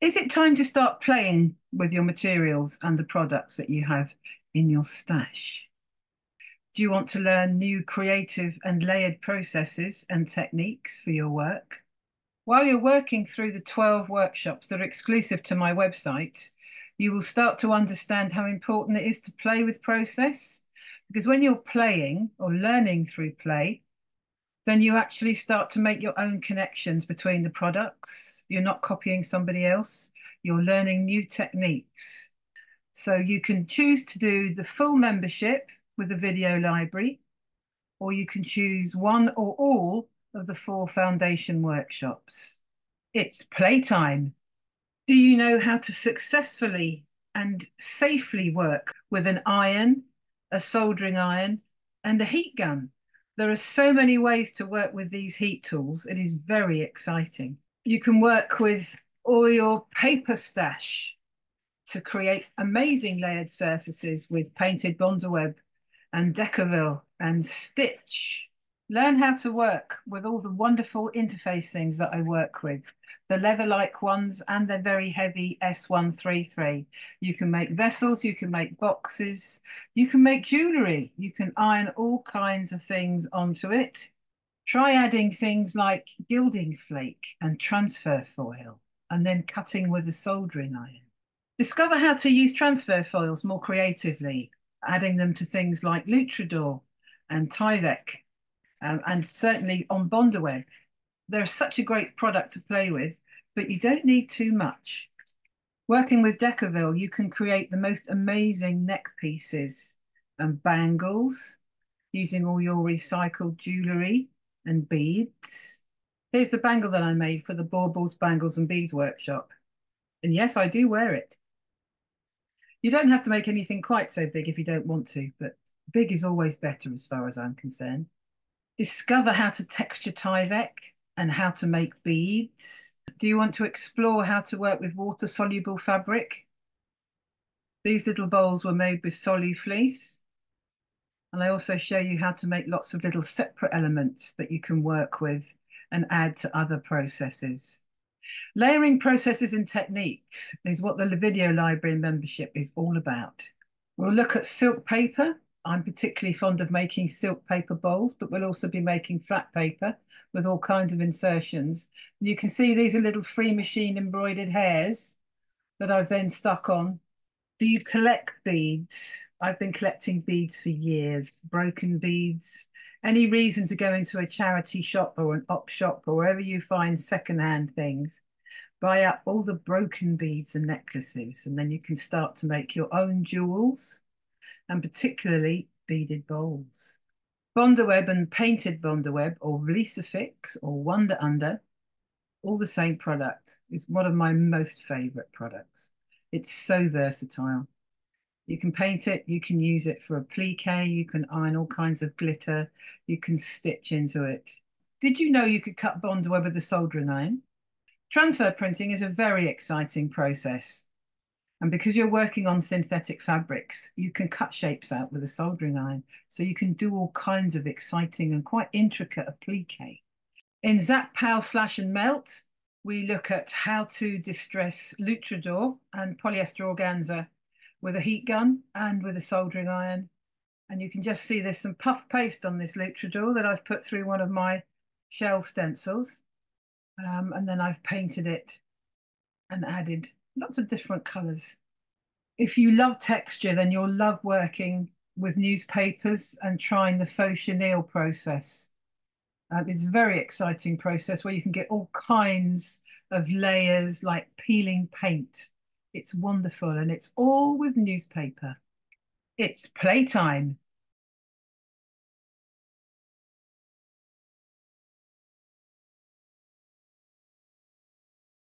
Is it time to start playing with your materials and the products that you have in your stash? Do you want to learn new creative and layered processes and techniques for your work? While you're working through the 12 workshops that are exclusive to my website, you will start to understand how important it is to play with process. Because when you're playing or learning through play, then you actually start to make your own connections between the products. You're not copying somebody else. You're learning new techniques. So you can choose to do the full membership with the video library, or you can choose one or all of the 4 foundation workshops. It's playtime. Do you know how to successfully and safely work with an iron, a soldering iron, and a heat gun? There are so many ways to work with these heat tools. It is very exciting. You can work with all your paper stash to create amazing layered surfaces with painted Bondaweb and Decaville and Stitch. Learn how to work with all the wonderful interface things that I work with, the leather-like ones and the very heavy S133. You can make vessels, you can make boxes, you can make jewellery, you can iron all kinds of things onto it. Try adding things like gilding flake and transfer foil, and then cutting with a soldering iron. Discover how to use transfer foils more creatively, adding them to things like Luchador and Tyvek, and certainly on Bondaweb. They're such a great product to play with, but you don't need too much. Working with Decaville, you can create the most amazing neck pieces and bangles using all your recycled jewellery and beads. Here's the bangle that I made for the Baubles, Bangles and Beads workshop. And yes, I do wear it. You don't have to make anything quite so big if you don't want to, but big is always better as far as I'm concerned. Discover how to texture Tyvek and how to make beads. Do you want to explore how to work with water-soluble fabric? These little bowls were made with Solu fleece. And I also show you how to make lots of little separate elements that you can work with and add to other processes. Layering processes and techniques is what the video library membership is all about. We'll look at silk paper. I'm particularly fond of making silk paper bowls, but we'll also be making flat paper with all kinds of insertions. And you can see these are little free machine embroidered hairs that I've then stuck on. Do you collect beads? I've been collecting beads for years, broken beads. Any reason to go into a charity shop or an op shop or wherever you find secondhand things, buy up all the broken beads and necklaces, and then you can start to make your own jewels, and particularly beaded bowls. Bondaweb and painted Bondaweb, or Vlisafix or Wonder Under, all the same product, is one of my most favourite products. It's so versatile. You can paint it, you can use it for applique, you can iron all kinds of glitter, you can stitch into it. Did you know you could cut Bondaweb with a soldering iron? Transfer printing is a very exciting process. And because you're working on synthetic fabrics, you can cut shapes out with a soldering iron. So you can do all kinds of exciting and quite intricate applique. In Zap, Pow, Slash and Melt, we look at how to distress Luchador and polyester organza with a heat gun and with a soldering iron. And you can just see there's some puff paste on this Luchador that I've put through one of my shell stencils. And then I've painted it and added lots of different colours. If you love texture, then you'll love working with newspapers and trying the faux chenille process. It's a very exciting process where you can get all kinds of layers like peeling paint. It's wonderful, and it's all with newspaper. It's playtime.